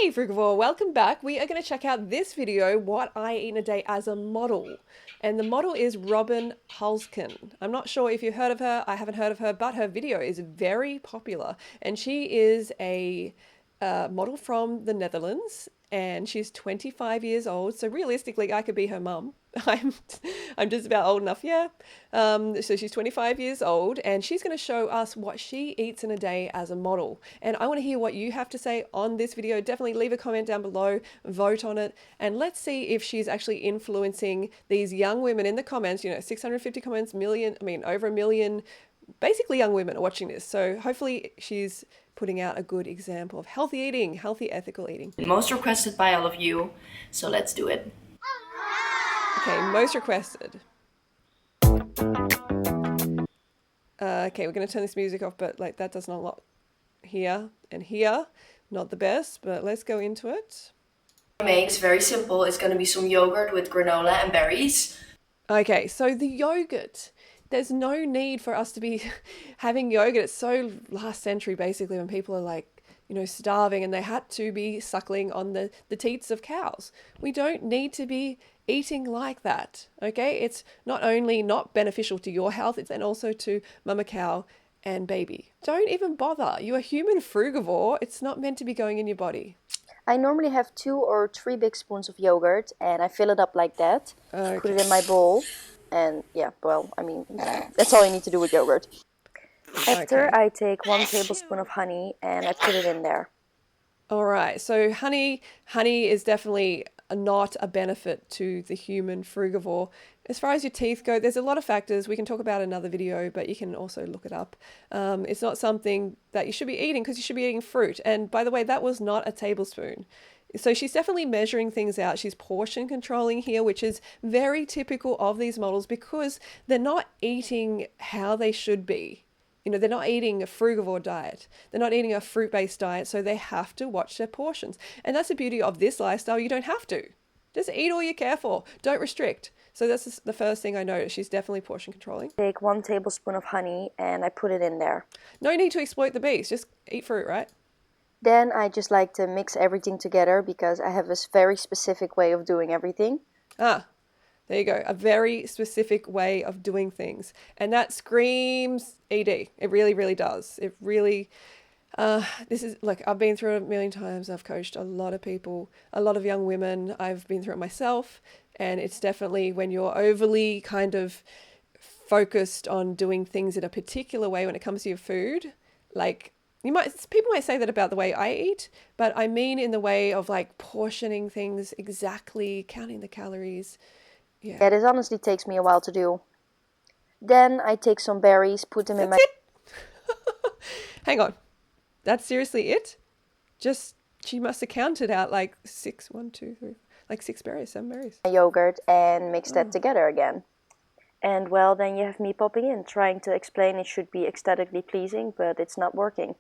Hey Frugivore, welcome back. We are going to check out this video, what I eat in a day as a model. And the model is Robin Hulsken. I'm not sure if you've heard of her, I haven't heard of her, but her video is very popular. And she is a model from the Netherlands, and she's 25 years old. So realistically, I could be her mum. I'm just about old enough, yeah. So she's 25 years old, and she's going to show us what she eats in a day as a model. And I want to hear what you have to say on this video. Definitely leave a comment down below, vote on it, and let's see if she's actually influencing these young women in the comments. You know, 650 comments, over a million, basically young women are watching this. So hopefully she's putting out a good example of healthy eating, healthy, ethical eating. Most requested by all of you, so let's do it. Okay, most requested. Okay, we're going to turn this music off, but like that does not lot here and here. Not the best, but let's go into it. Makes very simple. It's going to be some yogurt with granola and berries. Okay, so the yogurt. There's no need for us to be having yogurt. It's so last century, basically, when people are like, you know, starving and they had to be suckling on the teats of cows. We don't need to be eating like that, okay? It's not only not beneficial to your health, it's then also to mama cow and baby. Don't even bother. You're a human frugivore. It's not meant to be going in your body. I normally have 2 or 3 big spoons of yogurt and I fill it up like that, Okay. Put it in my bowl, and yeah, well, I mean, that's all you need to do with yogurt. After, Okay. I take 1 tablespoon of honey and I put it in there. All right, so honey is definitely not a benefit to the human frugivore. As far as your teeth go, there's a lot of factors. We can talk about another video, but you can also look it up. It's not something that you should be eating because you should be eating fruit. And by the way, that was not a tablespoon. So she's definitely measuring things out. She's portion controlling here, which is very typical of these models because they're not eating how they should be. You know, they're not eating a frugivore diet. They're not eating a fruit-based diet, so they have to watch their portions. And that's the beauty of this lifestyle. You don't have to. Just eat all you care for. Don't restrict. So that's the first thing I noticed. She's definitely portion controlling. Take 1 tablespoon of honey and I put it in there. No need to exploit the beast. Just eat fruit, right? Then I just like to mix everything together because I have this very specific way of doing everything. Ah, there you go. A very specific way of doing things. And that screams ED. It really, really does. It really, this is, like, I've been through it a million times. I've coached a lot of people, a lot of young women. I've been through it myself. And it's definitely when you're overly kind of focused on doing things in a particular way when it comes to your food, like, people might say that about the way I eat, but I mean in the way of like portioning things exactly, counting the calories. Yeah, this honestly takes me a while to do. Then I take some berries, put them in my... Hang on. That's seriously it? Just, she must have counted out like 6, 1, 2, 3, like 6 berries, 7 berries. Yogurt and mix that together again. And well, then you have me popping in, trying to explain it should be aesthetically pleasing, but it's not working.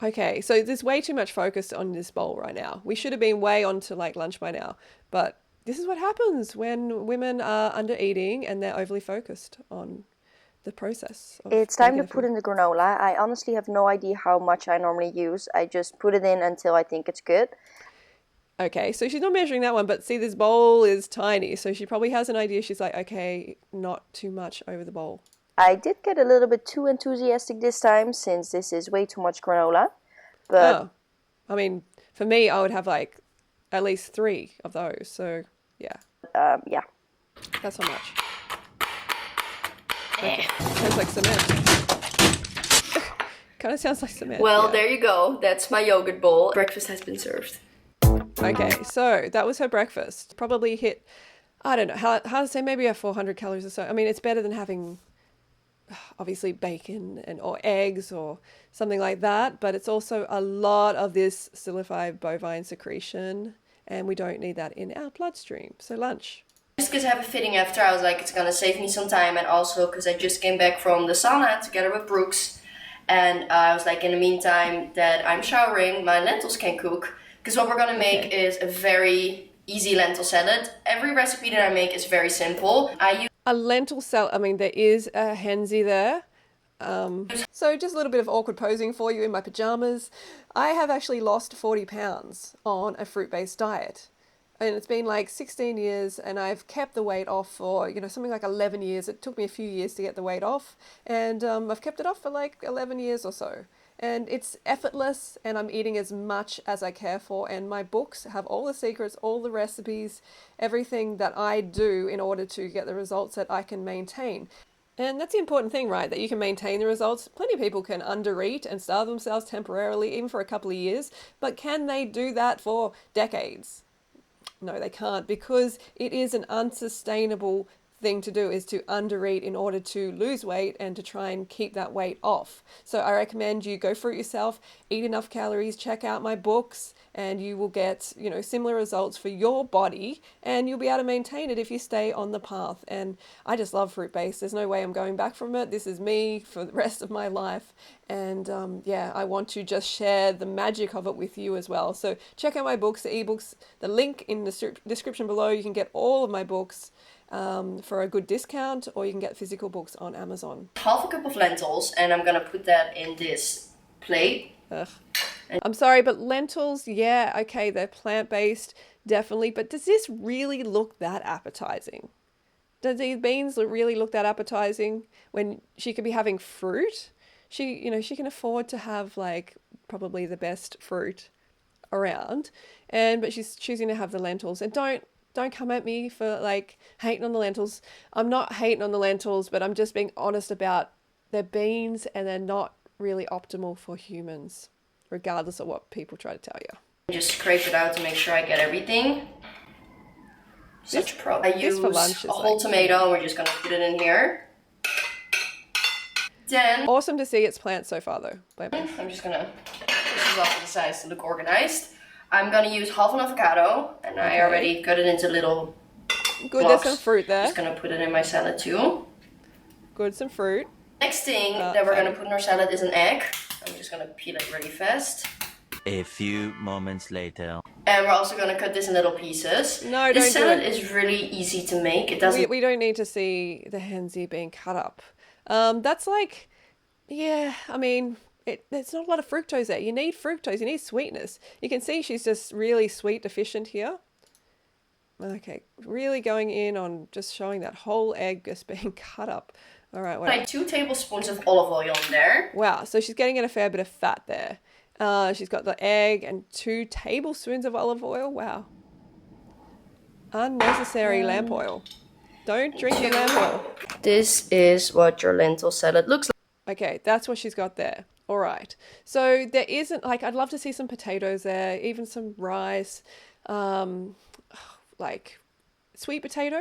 Okay, so there's way too much focus on this bowl right now. We should have been way on to like lunch by now, but this is what happens when women are under eating and they're overly focused on the process. It's time to put in the granola. I honestly have no idea how much I normally use. I just put it in until I think it's good. Okay, so she's not measuring that one, but see, this bowl is tiny, so she probably has an idea. She's like, okay, not too much over the bowl. I did get a little bit too enthusiastic this time, since this is way too much granola. But I mean, for me, I would have like at least 3 of those. So yeah, yeah, that's how much. Okay. Sounds like cement. Kind of sounds like cement. Well, yeah. there you go. That's my yogurt bowl. Breakfast has been served. Okay, so that was her breakfast. Probably hit, I don't know, how to say, maybe a 400 calories or so. I mean, it's better than having, obviously, bacon or eggs or something like that, but it's also a lot of this solidified bovine secretion, and we don't need that in our bloodstream. So lunch. Just because I have a fitting after, I was like, it's gonna save me some time, and also because I just came back from the sauna together with Brooks, and I was like, in the meantime that I'm showering, my lentils can cook. Because what we're gonna make is a very easy lentil salad. Every recipe that I make is very simple. I use a lentil salad. I mean, there is a hensy there. So just a little bit of awkward posing for you in my pajamas. I have actually lost 40 pounds on a fruit-based diet. And it's been like 16 years and I've kept the weight off for, something like 11 years. It took me a few years to get the weight off. And I've kept it off for like 11 years or so. And it's effortless and I'm eating as much as I care for. And my books have all the secrets, all the recipes, everything that I do in order to get the results that I can maintain. And that's the important thing, right? That you can maintain the results. Plenty of people can undereat and starve themselves temporarily, even for a couple of years. But can they do that for decades? No, they can't, because it is an unsustainable thing to do, is to undereat in order to lose weight and to try and keep that weight off. So I recommend you go for it yourself, eat enough calories, check out my books, and you will get, similar results for your body, and you'll be able to maintain it if you stay on the path. And I just love fruit-based. There's no way I'm going back from it. This is me for the rest of my life. And I want to just share the magic of it with you as well. So check out my books, the ebooks, the link in the description below. You can get all of my books for a good discount, or you can get physical books on Amazon. Half a cup of lentils, and I'm gonna put that in this plate. Ugh. I'm sorry, but lentils, yeah, okay, they're plant-based, definitely, but does this really look that appetizing? Do these beans really look that appetizing when she could be having fruit? She can afford to have like probably the best fruit around, but she's choosing to have the lentils. And don't come at me for like hating on the lentils. I'm not hating on the lentils, but I'm just being honest about they're beans and they're not really optimal for humans, regardless of what people try to tell you. Just scrape it out to make sure I get everything. Such a pro. I use a whole tomato and we're just gonna put it in here. Then awesome to see it's plants so far though. Bye-bye. I'm just gonna push this off to the sides to look organized. I'm gonna use half an avocado, and I already cut it into little Good, blocks. there's some fruit there. Just gonna put it in my salad too. Good, some fruit. Next thing that we're gonna put in our salad is an egg. I'm just gonna peel it really fast. A few moments later. And we're also gonna cut this in little pieces. No, this don't salad do it. is really easy to make. It doesn't. We don't need to see the hensie being cut up. That's like, yeah, I mean, there's not a lot of fructose there. You need fructose, you need sweetness. You can see she's just really sweet deficient here. Okay, really going in on just showing that whole egg just being cut up. All right, like 2 tablespoons of olive oil in there. Wow, so she's getting in a fair bit of fat there. She's got the egg and 2 tablespoons of olive oil. Wow. Unnecessary lamp oil. Don't drink the lamp oil. This is what your lentil salad looks like. Okay, that's what she's got there. All right. So there isn't, like, I'd love to see some potatoes there, even some rice, like sweet potato,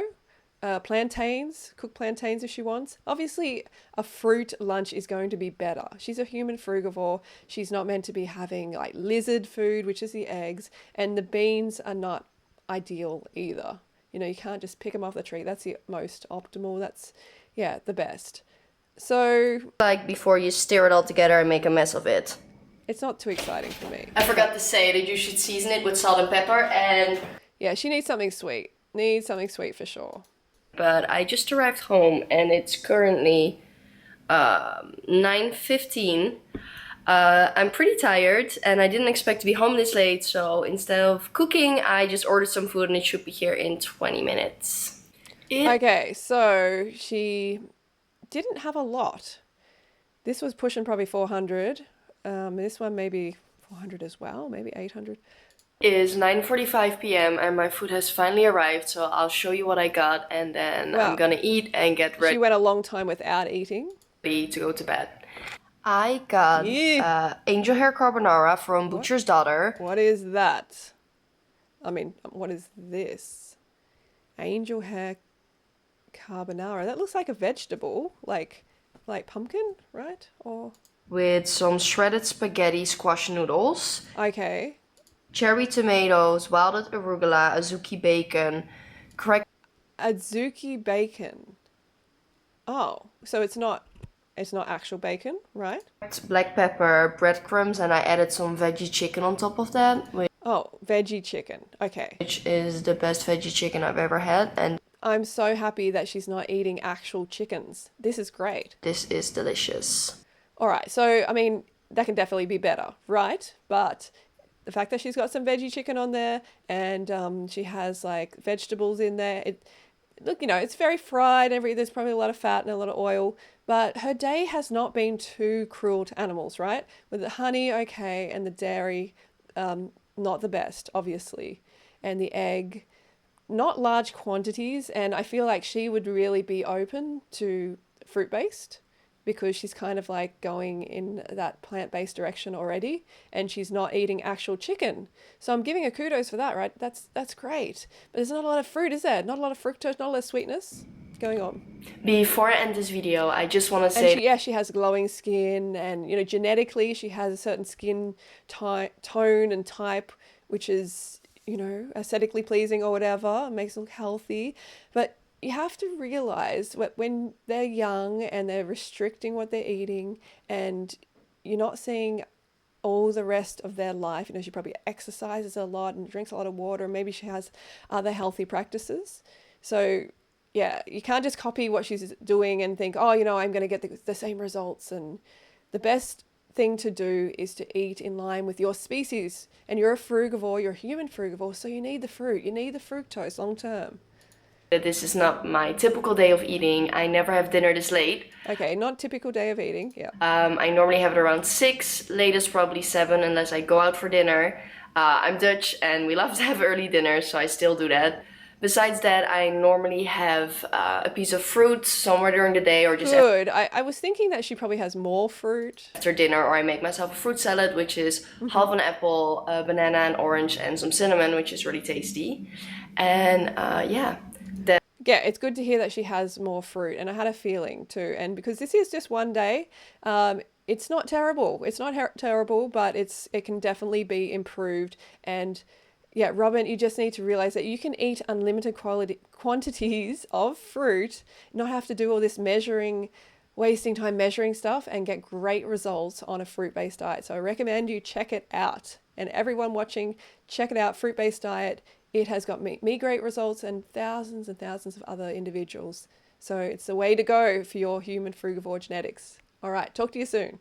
plantains, cooked plantains if she wants. Obviously, a fruit lunch is going to be better. She's a human frugivore. She's not meant to be having like lizard food, which is the eggs, and the beans are not ideal either. You can't just pick them off the tree. That's the most optimal. That's, yeah, the best. So, like before you stir it all together and make a mess of it. It's not too exciting for me. I forgot to say that you should season it with salt and pepper, and yeah, she needs something sweet. Needs something sweet for sure. But I just arrived home and it's currently 9:15. I'm pretty tired and I didn't expect to be home this late, so instead of cooking, I just ordered some food and it should be here in 20 minutes. Okay, so she didn't have a lot. This was pushing probably 400. This one maybe 400 as well, maybe 800. It is 9:45 p.m. and my food has finally arrived, so I'll show you what I got and then I'm gonna eat and get ready. She went a long time without eating. To go to bed. I got angel hair carbonara from Butcher's Daughter. What is that? I mean, what is this? Angel hair carbonara. That looks like a vegetable, like pumpkin, right? Or with some shredded spaghetti squash noodles. Okay. Cherry tomatoes, wilted arugula, azuki bacon, azuki bacon. Oh, so it's not actual bacon, right? Black pepper, breadcrumbs, and I added some veggie chicken on top of that. Oh, veggie chicken. Okay. Which is the best veggie chicken I've ever had. And I'm so happy that she's not eating actual chickens. This is great. This is delicious. All right, so I mean, that can definitely be better, right? But the fact that she's got some veggie chicken on there and she has like vegetables in there, look, it's very fried. There's probably a lot of fat and a lot of oil, but her day has not been too cruel to animals, right? With the honey, okay, and the dairy, not the best, obviously, and the egg, not large quantities. And I feel like she would really be open to fruit-based, because she's kind of like going in that plant-based direction already, and she's not eating actual chicken. So I'm giving her kudos for that, right? That's great. But there's not a lot of fruit, is there? Not a lot of fructose, not a lot of sweetness going on. Before I end this video, I just want to say... And she has glowing skin, and, genetically she has a certain skin tone and type, which is, aesthetically pleasing or whatever, makes them look healthy. But you have to realize when they're young and they're restricting what they're eating, and you're not seeing all the rest of their life. She probably exercises a lot and drinks a lot of water, and maybe she has other healthy practices. So yeah, you can't just copy what she's doing and think, oh, I'm going to get the same results. And the best thing to do is to eat in line with your species. And you're a frugivore, you're a human frugivore, so you need the fruit, you need the fructose long term. This is not my typical day of eating. I never have dinner this late. Okay, not typical day of eating, yeah. I normally have it around 6, latest probably 7, unless I go out for dinner. I'm Dutch and we love to have early dinner, so I still do that. Besides that, I normally have a piece of fruit somewhere during the day, or just Good. I was thinking that she probably has more fruit after dinner, or I make myself a fruit salad, which is half an apple, a banana, an orange, and some cinnamon, which is really tasty. And yeah, it's good to hear that she has more fruit, and I had a feeling too. And because this is just one day, it's not terrible. It's not terrible, but it can definitely be improved. And yeah, Robin, you just need to realize that you can eat unlimited quantities of fruit, not have to do all this wasting time measuring stuff, and get great results on a fruit-based diet. So I recommend you check it out. And everyone watching, check it out, fruit-based diet. It has got me great results, and thousands of other individuals. So it's the way to go for your human frugivore genetics. All right, talk to you soon.